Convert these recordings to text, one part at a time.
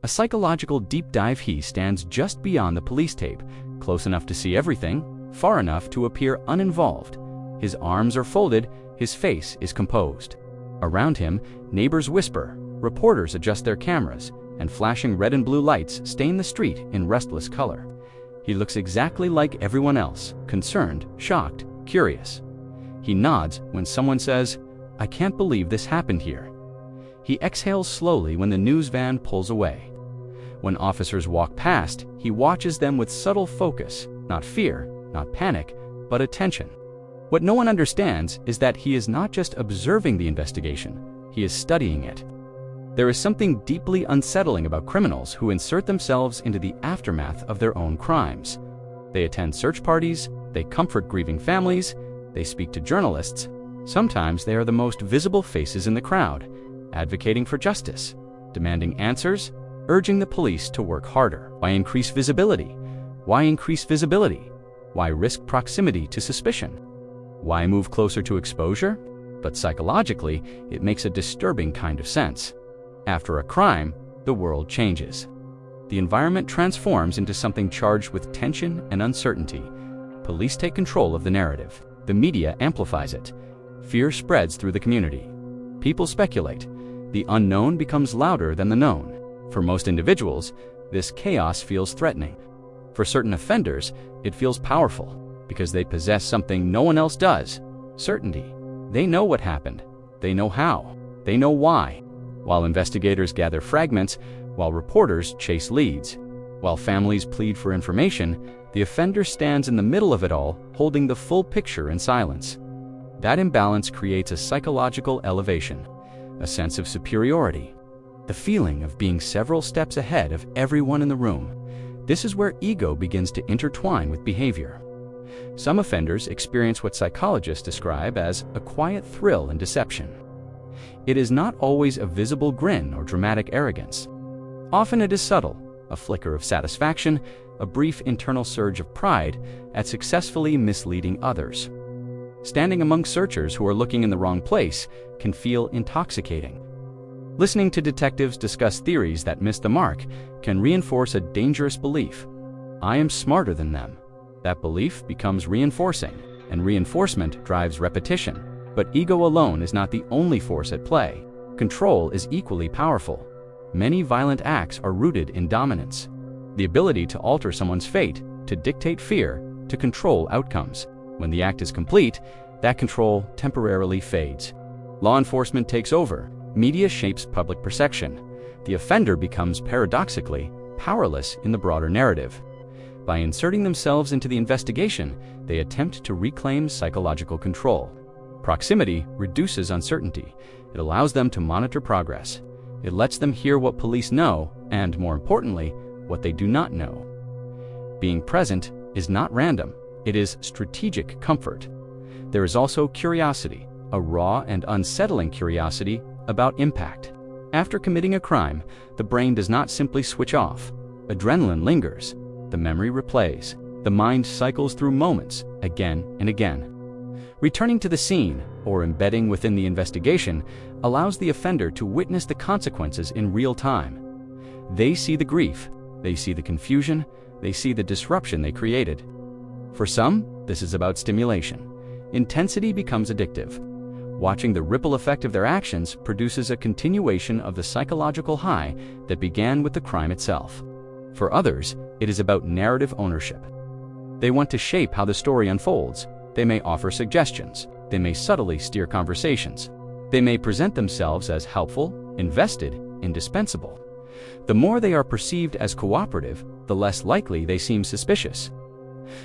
A psychological deep dive. He stands just beyond the police tape, close enough to see everything, far enough to appear uninvolved. His arms are folded, his face is composed. Around him, neighbors whisper, reporters adjust their cameras, and flashing red and blue lights stain the street in restless color. He looks exactly like everyone else, concerned, shocked, curious. He nods when someone says, "I can't believe this happened here." He exhales slowly when the news van pulls away. When officers walk past, he watches them with subtle focus, not fear, not panic, but attention. What no one understands is that he is not just observing the investigation, he is studying it. There is something deeply unsettling about criminals who insert themselves into the aftermath of their own crimes. They attend search parties, they comfort grieving families, they speak to journalists. Sometimes they are the most visible faces in the crowd, advocating for justice, demanding answers, urging the police to work harder. Why increase visibility? Why increase visibility? Why risk proximity to suspicion? Why move closer to exposure? But psychologically, it makes a disturbing kind of sense. After a crime, the world changes. The environment transforms into something charged with tension and uncertainty. Police take control of the narrative. The media amplifies it. Fear spreads through the community. People speculate. The unknown becomes louder than the known. For most individuals, this chaos feels threatening. For certain offenders, it feels powerful because they possess something no one else does: certainty. They know what happened. They know how. They know why. While investigators gather fragments, while reporters chase leads, while families plead for information, the offender stands in the middle of it all, holding the full picture in silence. That imbalance creates a psychological elevation, a sense of superiority, the feeling of being several steps ahead of everyone in the room. This is where ego begins to intertwine with behavior. Some offenders experience what psychologists describe as a quiet thrill in deception. It is not always a visible grin or dramatic arrogance. Often it is subtle, a flicker of satisfaction, a brief internal surge of pride at successfully misleading others. Standing among searchers who are looking in the wrong place can feel intoxicating. Listening to detectives discuss theories that miss the mark can reinforce a dangerous belief: I am smarter than them. That belief becomes reinforcing, and reinforcement drives repetition. But ego alone is not the only force at play. Control is equally powerful. Many violent acts are rooted in dominance. The ability to alter someone's fate, to dictate fear, to control outcomes. When the act is complete, that control temporarily fades. Law enforcement takes over. Media shapes public perception. The offender becomes, paradoxically, powerless in the broader narrative. By inserting themselves into the investigation, they attempt to reclaim psychological control. Proximity reduces uncertainty. It allows them to monitor progress. It lets them hear what police know, and more importantly, what they do not know. Being present is not random. It is strategic comfort. There is also curiosity, a raw and unsettling curiosity about impact. After committing a crime, the brain does not simply switch off. Adrenaline lingers. The memory replays. The mind cycles through moments again and again. Returning to the scene, or embedding within the investigation, allows the offender to witness the consequences in real time. They see the grief, they see the confusion, they see the disruption they created. For some, this is about stimulation. Intensity becomes addictive. Watching the ripple effect of their actions produces a continuation of the psychological high that began with the crime itself. For others, it is about narrative ownership. They want to shape how the story unfolds. They may offer suggestions. They may subtly steer conversations. They may present themselves as helpful, invested, indispensable. The more they are perceived as cooperative, the less likely they seem suspicious.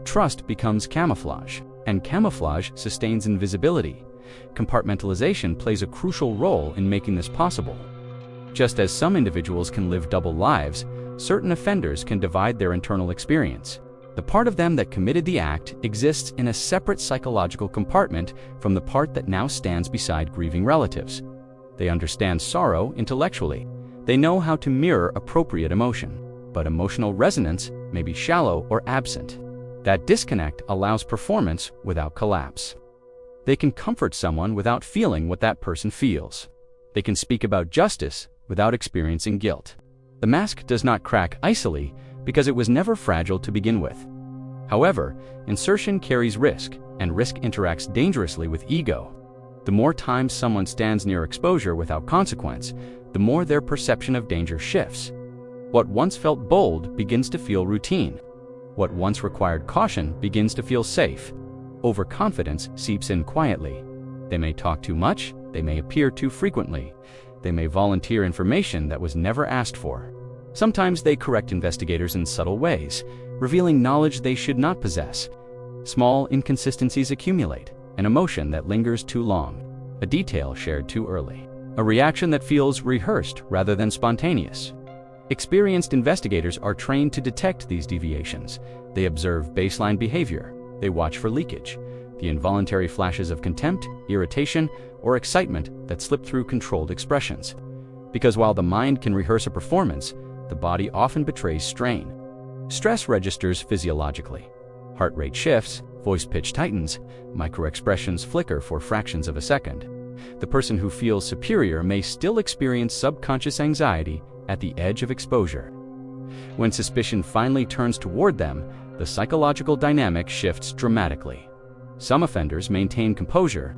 Trust becomes camouflage, and camouflage sustains invisibility. Compartmentalization plays a crucial role in making this possible. Just as some individuals can live double lives, certain offenders can divide their internal experience. The part of them that committed the act exists in a separate psychological compartment from the part that now stands beside grieving relatives. They understand sorrow intellectually. They know how to mirror appropriate emotion, but emotional resonance may be shallow or absent. That disconnect allows performance without collapse. They can comfort someone without feeling what that person feels. They can speak about justice without experiencing guilt. The mask does not crack icily because it was never fragile to begin with. However, insertion carries risk, and risk interacts dangerously with ego. The more time someone stands near exposure without consequence, the more their perception of danger shifts. What once felt bold begins to feel routine. What once required caution begins to feel safe. Overconfidence seeps in quietly. They may talk too much, they may appear too frequently, they may volunteer information that was never asked for. Sometimes they correct investigators in subtle ways, revealing knowledge they should not possess. Small inconsistencies accumulate, an emotion that lingers too long, a detail shared too early, a reaction that feels rehearsed rather than spontaneous. Experienced investigators are trained to detect these deviations. They observe baseline behavior. They watch for leakage, the involuntary flashes of contempt, irritation, or excitement that slip through controlled expressions. Because while the mind can rehearse a performance, the body often betrays strain. Stress registers physiologically. Heart rate shifts, voice pitch tightens, microexpressions flicker for fractions of a second. The person who feels superior may still experience subconscious anxiety at the edge of exposure. When suspicion finally turns toward them, the psychological dynamic shifts dramatically. Some offenders maintain composure.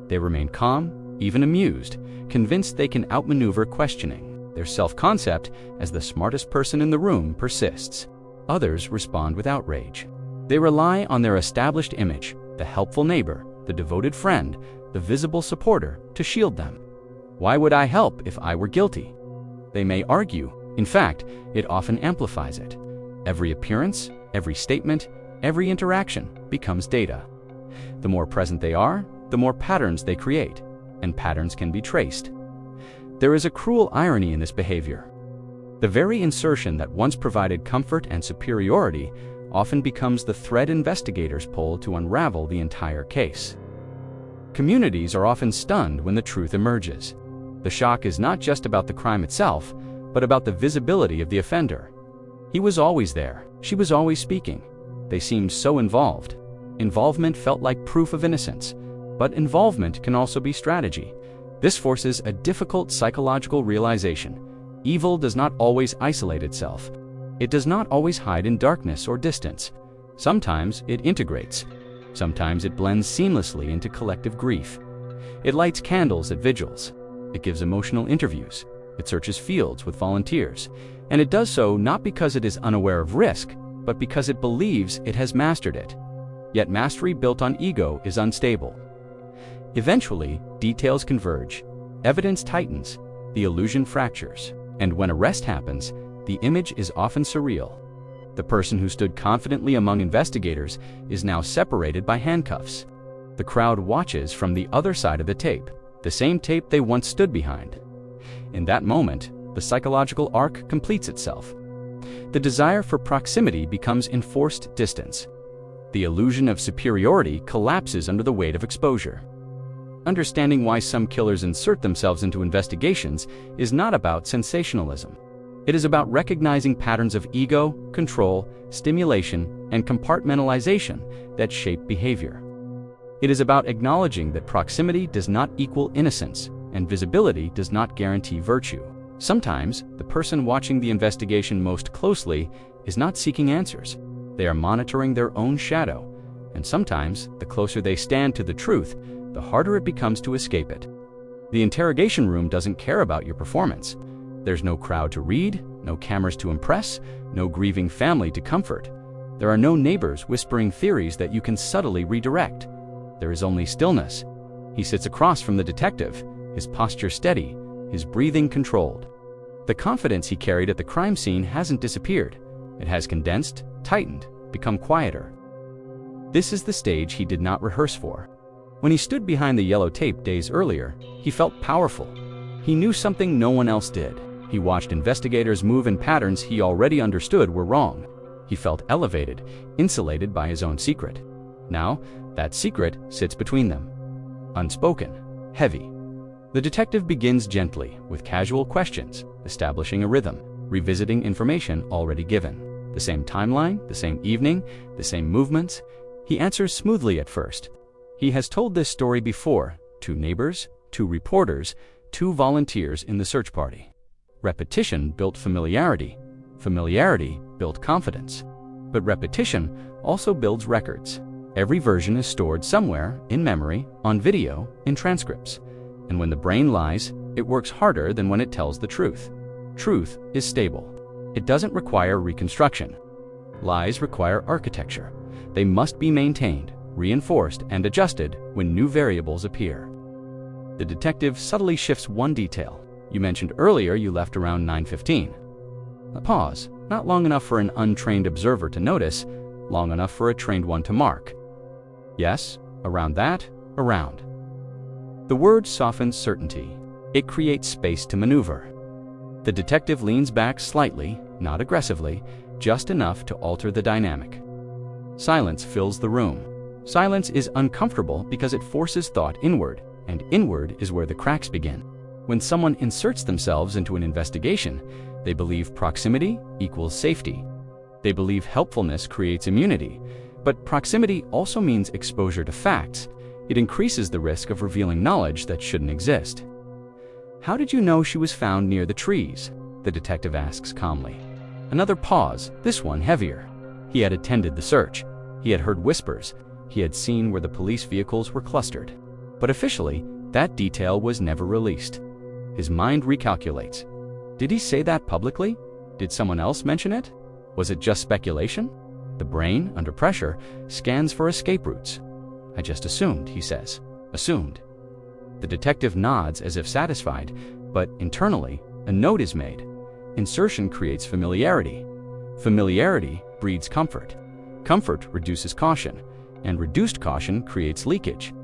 They remain calm, even amused, convinced they can outmaneuver questioning. Their self-concept as the smartest person in the room persists. Others respond with outrage. They rely on their established image, the helpful neighbor, the devoted friend, the visible supporter, to shield them. Why would I help if I were guilty? They may argue. In fact, it often amplifies it. Every appearance, every statement, every interaction becomes data. The more present they are, the more patterns they create, and patterns can be traced. There is a cruel irony in this behavior. The very insertion that once provided comfort and superiority often becomes the thread investigators pull to unravel the entire case. Communities are often stunned when the truth emerges. The shock is not just about the crime itself, but about the visibility of the offender. He was always there. She was always speaking. They seemed so involved. Involvement felt like proof of innocence, but involvement can also be strategy. This forces a difficult psychological realization. Evil does not always isolate itself. It does not always hide in darkness or distance. Sometimes it integrates. Sometimes it blends seamlessly into collective grief. It lights candles at vigils. It gives emotional interviews. It searches fields with volunteers. And it does so not because it is unaware of risk, but because it believes it has mastered it. Yet mastery built on ego is unstable. Eventually, details converge. Evidence tightens. The illusion fractures. And when arrest happens, the image is often surreal. The person who stood confidently among investigators is now separated by handcuffs. The crowd watches from the other side of the tape, the same tape they once stood behind. In that moment, the psychological arc completes itself. The desire for proximity becomes enforced distance. The illusion of superiority collapses under the weight of exposure. Understanding why some killers insert themselves into investigations is not about sensationalism. It is about recognizing patterns of ego, control, stimulation, and compartmentalization that shape behavior. It is about acknowledging that proximity does not equal innocence, and visibility does not guarantee virtue. Sometimes, the person watching the investigation most closely is not seeking answers. They are monitoring their own shadow, and sometimes, the closer they stand to the truth, the harder it becomes to escape it. The interrogation room doesn't care about your performance. There's no crowd to read, no cameras to impress, no grieving family to comfort. There are no neighbors whispering theories that you can subtly redirect. There is only stillness. He sits across from the detective, his posture steady, his breathing controlled. The confidence he carried at the crime scene hasn't disappeared. It has condensed, tightened, become quieter. This is the stage he did not rehearse for. When he stood behind the yellow tape days earlier, he felt powerful. He knew something no one else did. He watched investigators move in patterns he already understood were wrong. He felt elevated, insulated by his own secret. Now, that secret sits between them. Unspoken, heavy. The detective begins gently, with casual questions, establishing a rhythm, revisiting information already given. The same timeline, the same evening, the same movements. He answers smoothly at first. He has told this story before, to neighbors, to reporters, to volunteers in the search party. Repetition built familiarity. Familiarity built confidence. But repetition also builds records. Every version is stored somewhere, in memory, on video, in transcripts. And when the brain lies, it works harder than when it tells the truth. Truth is stable. It doesn't require reconstruction. Lies require architecture. They must be maintained, reinforced, and adjusted when new variables appear. The detective subtly shifts one detail. You mentioned earlier you left around 9:15. A pause, not long enough for an untrained observer to notice, long enough for a trained one to mark. Yes, around that, around. The word softens certainty. It creates space to maneuver. The detective leans back slightly, not aggressively, just enough to alter the dynamic. Silence fills the room. Silence is uncomfortable because it forces thought inward, and inward is where the cracks begin. When someone inserts themselves into an investigation, they believe proximity equals safety. They believe helpfulness creates immunity, but proximity also means exposure to facts. It increases the risk of revealing knowledge that shouldn't exist. "How did you know she was found near the trees?" the detective asks calmly. Another pause, this one heavier. He had attended the search. He had heard whispers. He had seen where the police vehicles were clustered. But officially, that detail was never released. His mind recalculates. Did he say that publicly? Did someone else mention it? Was it just speculation? The brain, under pressure, scans for escape routes. "I just assumed," he says. Assumed. The detective nods as if satisfied, but internally, a note is made. Insertion creates familiarity. Familiarity breeds comfort. Comfort reduces caution, and reduced caution creates leakage.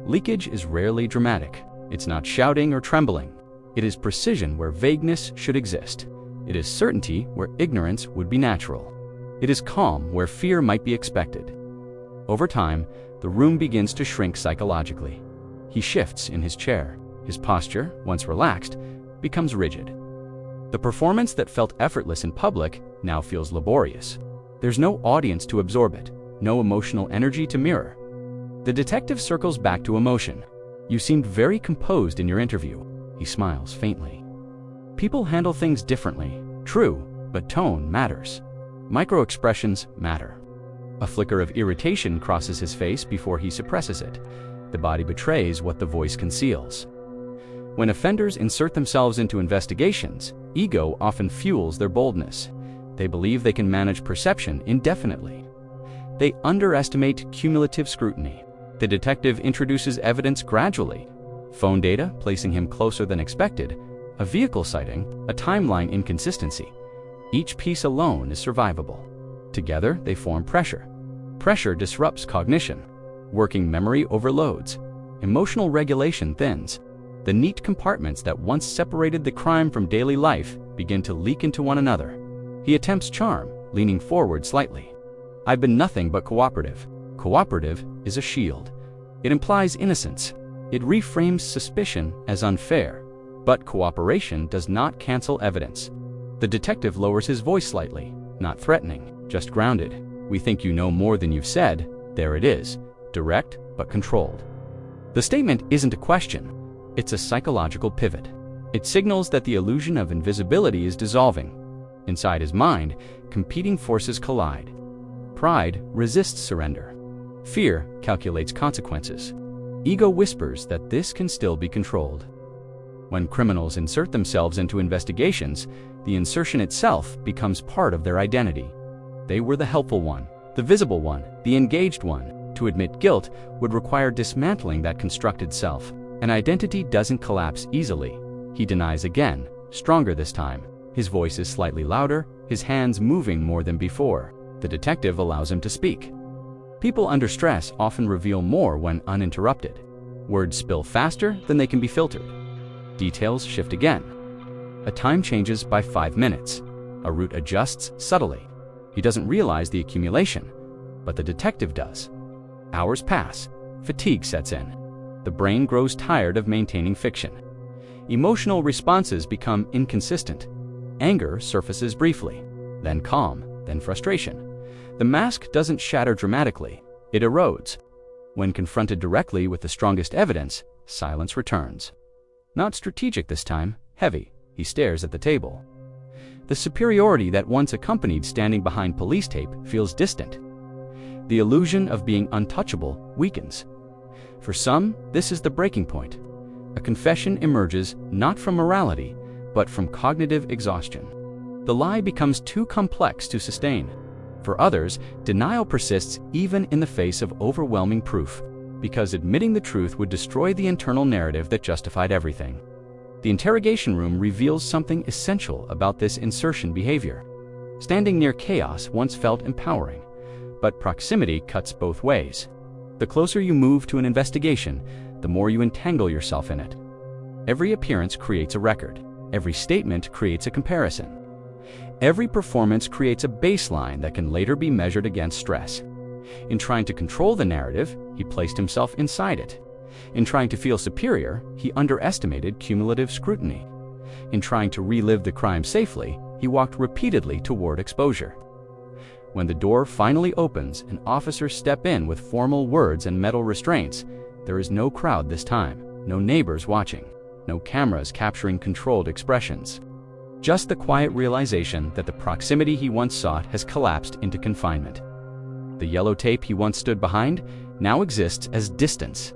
Leakage is rarely dramatic. It's not shouting or trembling. It is precision where vagueness should exist. It is certainty where ignorance would be natural. It is calm where fear might be expected. Over time, the room begins to shrink psychologically. He shifts in his chair. His posture, once relaxed, becomes rigid. The performance that felt effortless in public now feels laborious. There's no audience to absorb it, no emotional energy to mirror. The detective circles back to emotion. "You seemed very composed in your interview." He smiles faintly. "People handle things differently. True, but tone matters. Micro-expressions matter." A flicker of irritation crosses his face before he suppresses it. The body betrays what the voice conceals. When offenders insert themselves into investigations, ego often fuels their boldness. They believe they can manage perception indefinitely. They underestimate cumulative scrutiny. The detective introduces evidence gradually. Phone data placing him closer than expected, a vehicle sighting, a timeline inconsistency. Each piece alone is survivable. Together, they form pressure. Pressure disrupts cognition. Working memory overloads. Emotional regulation thins. The neat compartments that once separated the crime from daily life begin to leak into one another. He attempts charm, leaning forward slightly. "I've been nothing but cooperative." Cooperative is a shield. It implies innocence. It reframes suspicion as unfair. But cooperation does not cancel evidence. The detective lowers his voice slightly, not threatening, just grounded. "We think you know more than you've said." There it is, direct but controlled. The statement isn't a question. It's a psychological pivot. It signals that the illusion of invisibility is dissolving. Inside his mind, competing forces collide. Pride resists surrender. Fear calculates consequences. Ego whispers that this can still be controlled. When criminals insert themselves into investigations, the insertion itself becomes part of their identity. They were the helpful one, the visible one, the engaged one. To admit guilt would require dismantling that constructed self. An identity doesn't collapse easily. He denies again, stronger this time. His voice is slightly louder, his hands moving more than before. The detective allows him to speak. People under stress often reveal more when uninterrupted. Words spill faster than they can be filtered. Details shift again. A time changes by 5 minutes. A route adjusts subtly. He doesn't realize the accumulation, but the detective does. Hours pass. Fatigue sets in. The brain grows tired of maintaining fiction. Emotional responses become inconsistent. Anger surfaces briefly, then calm, then frustration. The mask doesn't shatter dramatically, it erodes. When confronted directly with the strongest evidence, silence returns. Not strategic this time, heavy, he stares at the table. The superiority that once accompanied standing behind police tape feels distant. The illusion of being untouchable weakens. For some, this is the breaking point. A confession emerges not from morality, but from cognitive exhaustion. The lie becomes too complex to sustain. For others, denial persists even in the face of overwhelming proof, because admitting the truth would destroy the internal narrative that justified everything. The interrogation room reveals something essential about this insertion behavior. Standing near chaos once felt empowering, but proximity cuts both ways. The closer you move to an investigation, the more you entangle yourself in it. Every appearance creates a record. Every statement creates a comparison. Every performance creates a baseline that can later be measured against stress. In trying to control the narrative, he placed himself inside it. In trying to feel superior, he underestimated cumulative scrutiny. In trying to relive the crime safely, he walked repeatedly toward exposure. When the door finally opens and officers step in with formal words and metal restraints, there is no crowd this time, no neighbors watching, no cameras capturing controlled expressions. Just the quiet realization that the proximity he once sought has collapsed into confinement. The yellow tape he once stood behind now exists as distance.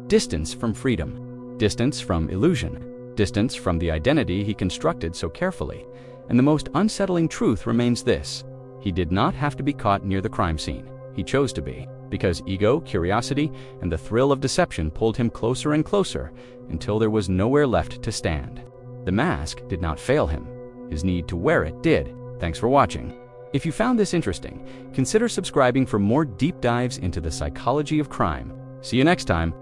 Distance from freedom, distance from illusion, distance from the identity he constructed so carefully. And the most unsettling truth remains this: he did not have to be caught near the crime scene. He chose to be, because ego, curiosity, and the thrill of deception pulled him closer and closer until there was nowhere left to stand. The mask did not fail him. His need to wear it did. Thanks for watching. If you found this interesting, consider subscribing for more deep dives into the psychology of crime. See you next time.